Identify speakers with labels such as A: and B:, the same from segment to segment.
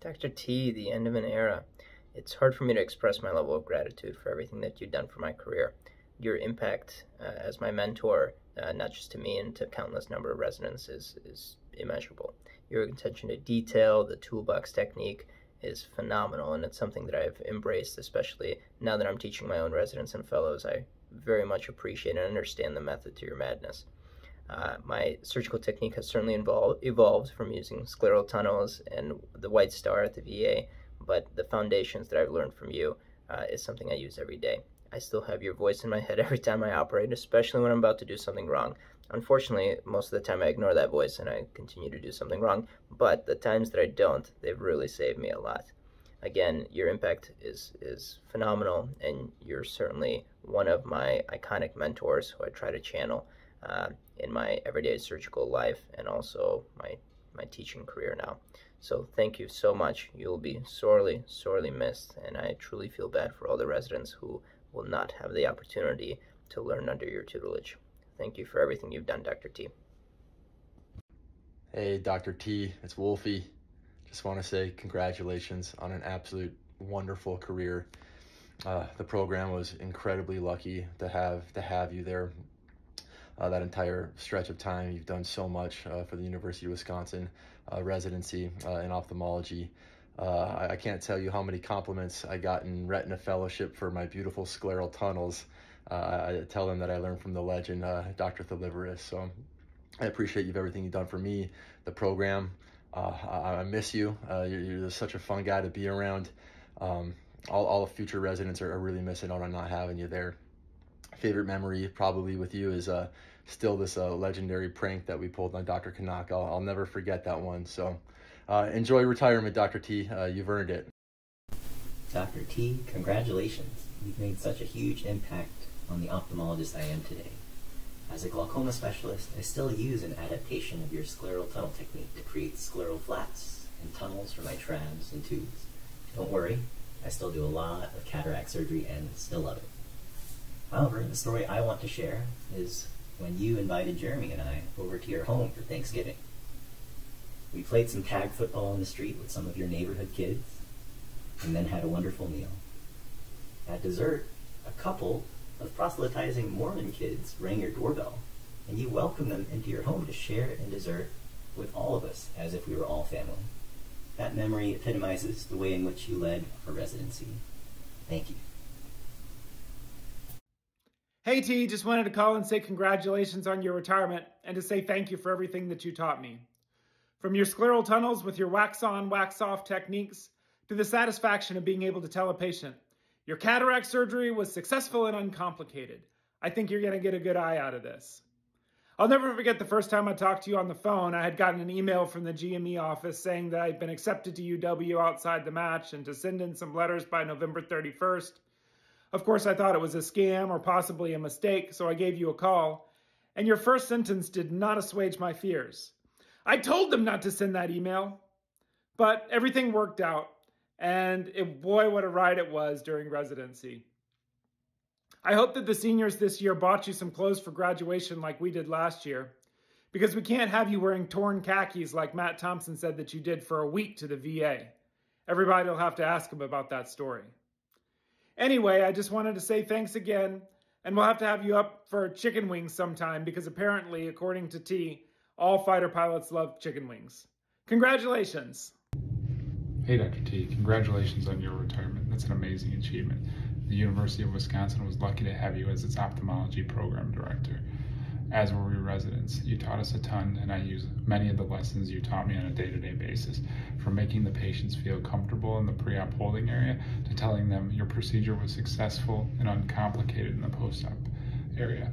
A: Dr. T, the end of an era. It's hard for me to express my level of gratitude for everything that you've done for my career. Your impact as my mentor, not just to me and to countless number of residents, is immeasurable. Your attention to detail, the toolbox technique is phenomenal, and it's something that I've embraced, especially now that I'm teaching my own residents and fellows. I very much appreciate and understand the method to your madness. My surgical technique has certainly evolved from using scleral tunnels and the white star at the VA, but the foundations that I've learned from you is something I use every day. I still have your voice in my head every time I operate, especially when I'm about to do something wrong. Unfortunately, most of the time I ignore that voice and I continue to do something wrong, but the times that I don't, they've really saved me a lot. Again, your impact is phenomenal, and you're certainly one of my iconic mentors who I try to channel in my everyday surgical life and also my teaching career now. So thank you so much. You'll be sorely, sorely missed, and I truly feel bad for all the residents who will not have the opportunity to learn under your tutelage. Thank you for everything you've done, Dr. T.
B: Hey, Dr. T, it's Wolfie. Just want to say congratulations on an absolute wonderful career. The program was incredibly lucky to have you there. That entire stretch of time, you've done so much for the University of Wisconsin residency in ophthalmology. I can't tell you how many compliments I got in retina fellowship for my beautiful scleral tunnels. I tell them that I learned from the legend, Dr. Thliveris. So I appreciate everything you've done for me, the program. I miss you. You're such a fun guy to be around. All the future residents are really missing out on not having you there. Favorite memory probably with you is still this legendary prank that we pulled on Dr. Kanak. I'll never forget that one. So enjoy retirement, Dr. T. You've earned it.
C: Dr. T, congratulations. You've made such a huge impact on the ophthalmologist I am today. As a glaucoma specialist, I still use an adaptation of your scleral tunnel technique to create scleral flats and tunnels for my trabs and tubes. Don't worry, I still do a lot of cataract surgery and still love it. However, the story I want to share is when you invited Jeremy and I over to your home for Thanksgiving. We played some tag football on the street with some of your neighborhood kids, and then had a wonderful meal. At dessert, a couple of proselytizing Mormon kids rang your doorbell, and you welcomed them into your home to share in dessert with all of us as if we were all family. That memory epitomizes the way in which you led our residency. Thank you.
D: Hey T, just wanted to call and say congratulations on your retirement and to say thank you for everything that you taught me. From your scleral tunnels with your wax-on, wax-off techniques to the satisfaction of being able to tell a patient, your cataract surgery was successful and uncomplicated. I think you're going to get a good eye out of this. I'll never forget the first time I talked to you on the phone. I had gotten an email from the GME office saying that I'd been accepted to UW outside the match and to send in some letters by November 31st. Of course, I thought it was a scam or possibly a mistake, so I gave you a call, and your first sentence did not assuage my fears. I told them not to send that email, but everything worked out, and boy, what a ride it was during residency. I hope that the seniors this year bought you some clothes for graduation like we did last year, because we can't have you wearing torn khakis like Matt Thompson said that you did for a week to the VA. Everybody will have to ask him about that story. Anyway, I just wanted to say thanks again, and we'll have to have you up for chicken wings sometime because apparently, according to T, all fighter pilots love chicken wings. Congratulations.
E: Hey, Dr. T, congratulations on your retirement. That's an amazing achievement. The University of Wisconsin was lucky to have you as its ophthalmology program director. As were we residents. You taught us a ton, and I use many of the lessons you taught me on a day-to-day basis, from making the patients feel comfortable in the pre-op holding area to telling them your procedure was successful and uncomplicated in the post-op area.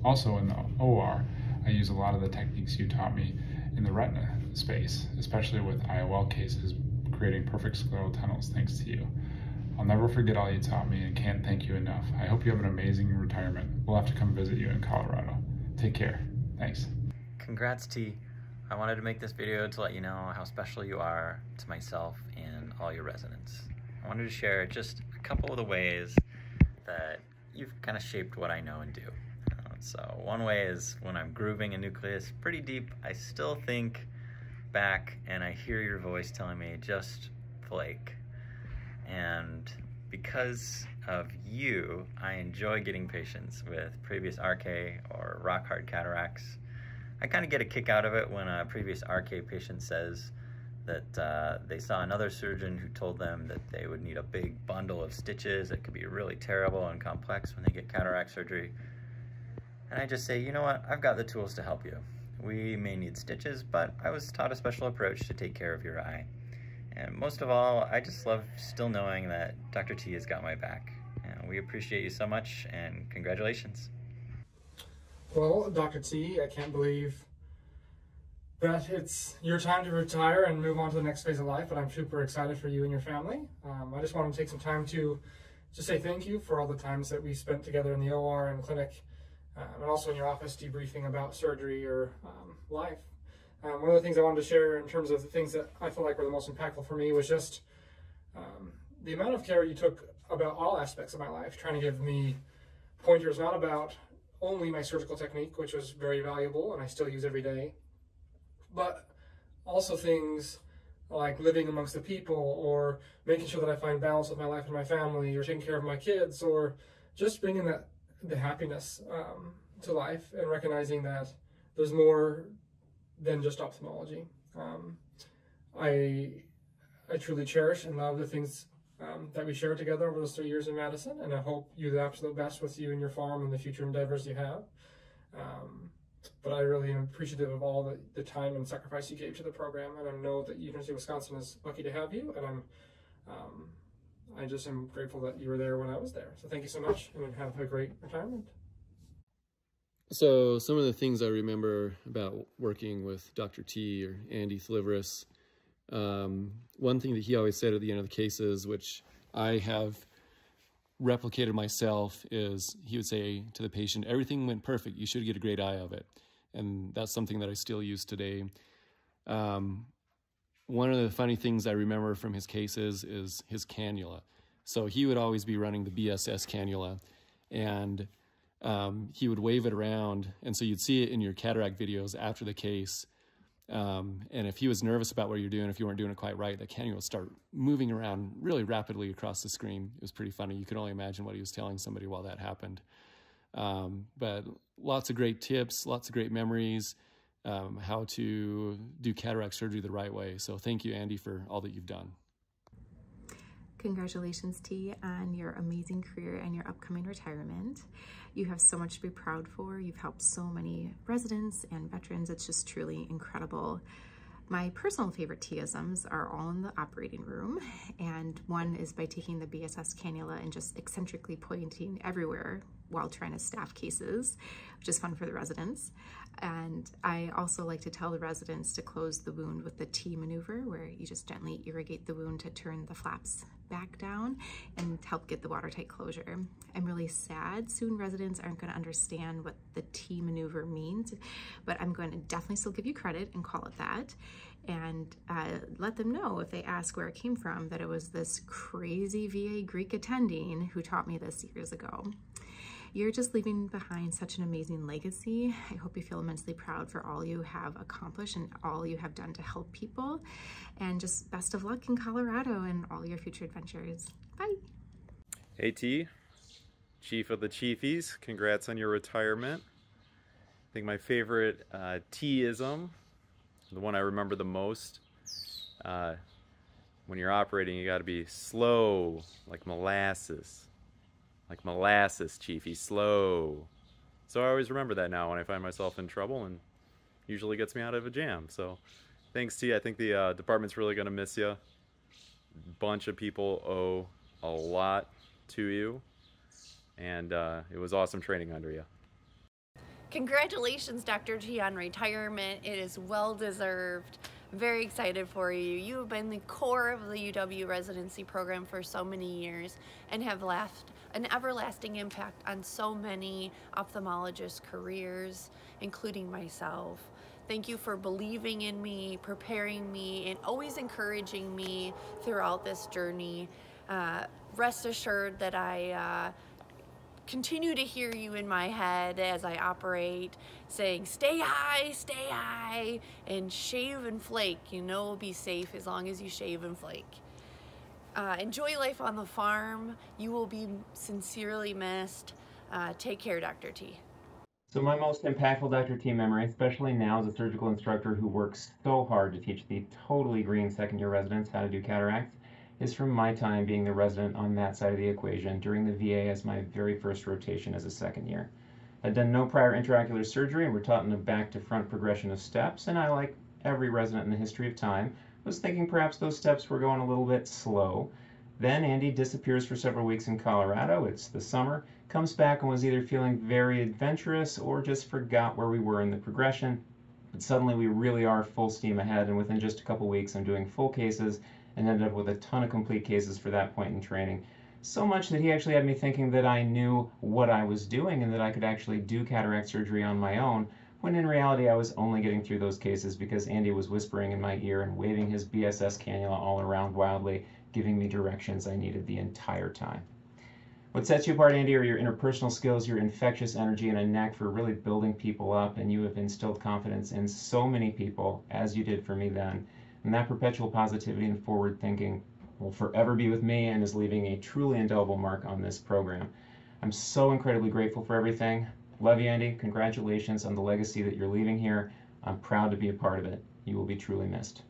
E: Also in the OR, I use a lot of the techniques you taught me in the retina space, especially with IOL cases, creating perfect scleral tunnels thanks to you. I'll never forget all you taught me and can't thank you enough. I hope you have an amazing retirement. We'll have to come visit you in Colorado. Take care. Thanks.
F: Congrats, T. I wanted to make this video to let you know how special you are to myself and all your residents. I wanted to share just a couple of the ways that you've kind of shaped what I know and do. So one way is when I'm grooving a nucleus pretty deep, I still think back and I hear your voice telling me just flake. And because of you, I enjoy getting patients with previous RK or rock hard cataracts. I kind of get a kick out of it when a previous RK patient says that they saw another surgeon who told them that they would need a big bundle of stitches that could be really terrible and complex when they get cataract surgery. And I just say, you know what, I've got the tools to help you. We may need stitches, but I was taught a special approach to take care of your eye. And most of all, I just love still knowing that Dr. T has got my back. And we appreciate you so much, and congratulations.
G: Well, Dr. T, I can't believe that it's your time to retire and move on to the next phase of life, but I'm super excited for you and your family. I just want to take some time to just say thank you for all the times that we spent together in the OR and clinic, and also in your office debriefing about surgery or life. One of the things I wanted to share in terms of the things that I feel like were the most impactful for me was just the amount of care you took about all aspects of my life, trying to give me pointers not about only my surgical technique, which was very valuable and I still use every day, but also things like living amongst the people, or making sure that I find balance with my life and my family, or taking care of my kids, or just bringing the happiness to life, and recognizing that there's more than just ophthalmology. I truly cherish and love the things that we shared together over those 3 years in Madison, and I hope you the absolute best with you and your farm and the future endeavors you have. But I really am appreciative of all the time and sacrifice you gave to the program, and I know that University of Wisconsin is lucky to have you, and I just am grateful that you were there when I was there. So thank you so much, and have a great retirement.
H: So some of the things I remember about working with Dr. T or Andy Thliveris, one thing that he always said at the end of the cases, which I have replicated myself, is he would say to the patient, everything went perfect, you should get a great eye of it. And that's something that I still use today. One of the funny things I remember from his cases is his cannula. So he would always be running the BSS cannula, and he would wave it around, and so you'd see it in your cataract videos after the case. And if he was nervous about what you're doing, if you weren't doing it quite right, the cannula would start moving around really rapidly across the screen. It was pretty funny. You could only imagine what he was telling somebody while that happened. But lots of great tips, lots of great memories, how to do cataract surgery the right way. So thank you, Andy, for all that you've done.
I: Congratulations, T, on your amazing career and your upcoming retirement. You have so much to be proud for. You've helped so many residents and veterans. It's just truly incredible. My personal favorite T-isms are all in the operating room, and one is by taking the BSS cannula and just eccentrically pointing everywhere while trying to staff cases, which is fun for the residents. And I also like to tell the residents to close the wound with the T maneuver, where you just gently irrigate the wound to turn the flaps back down and help get the watertight closure. I'm really sad soon residents aren't going to understand what the T maneuver means, but I'm going to definitely still give you credit and call it that, and let them know if they ask where it came from that it was this crazy VA Greek attending who taught me this years ago. You're just leaving behind such an amazing legacy. I hope you feel immensely proud for all you have accomplished and all you have done to help people. And just best of luck in Colorado and all your future adventures. Bye.
J: Hey T, Chief of the Chiefies, congrats on your retirement. I think my favorite T-ism, the one I remember the most, when you're operating, you gotta be slow, like molasses. Like molasses, Chiefy, slow. So I always remember that now when I find myself in trouble, and usually gets me out of a jam. So thanks, T. I think the department's really gonna miss you. Bunch of people owe a lot to you, and it was awesome training under you.
K: Congratulations, Dr. T, on retirement. It is well deserved. Very excited for you. You have been the core of the UW residency program for so many years and have left an everlasting impact on so many ophthalmologist careers, including myself. Thank you for believing in me, preparing me, and always encouraging me throughout this journey. Rest assured that I continue to hear you in my head as I operate, saying stay high, and shave and flake. You know, be safe as long as you shave and flake. Enjoy life on the farm. You will be sincerely missed. Take care, Dr. T.
L: So my most impactful Dr. T memory, especially now as a surgical instructor who works so hard to teach the totally green second-year residents how to do cataracts, is from my time being the resident on that side of the equation during the VA as my very first rotation as a second year. I'd done no prior intraocular surgery and were taught in a back-to-front progression of steps, and I, like every resident in the history of time, was thinking perhaps those steps were going a little bit slow. Then Andy disappears for several weeks in Colorado. It's the summer, comes back and was either feeling very adventurous or just forgot where we were in the progression. But suddenly we really are full steam ahead, and within just a couple weeks I'm doing full cases and ended up with a ton of complete cases for that point in training. So much that he actually had me thinking that I knew what I was doing and that I could actually do cataract surgery on my own, when in reality I was only getting through those cases because Andy was whispering in my ear and waving his BSS cannula all around wildly, giving me directions I needed the entire time. What sets you apart, Andy, are your interpersonal skills, your infectious energy, and a knack for really building people up, and you have instilled confidence in so many people, as you did for me then. And that perpetual positivity and forward thinking will forever be with me and is leaving a truly indelible mark on this program. I'm so incredibly grateful for everything. Love you, Andy. Congratulations on the legacy that you're leaving here. I'm proud to be a part of it. You will be truly missed.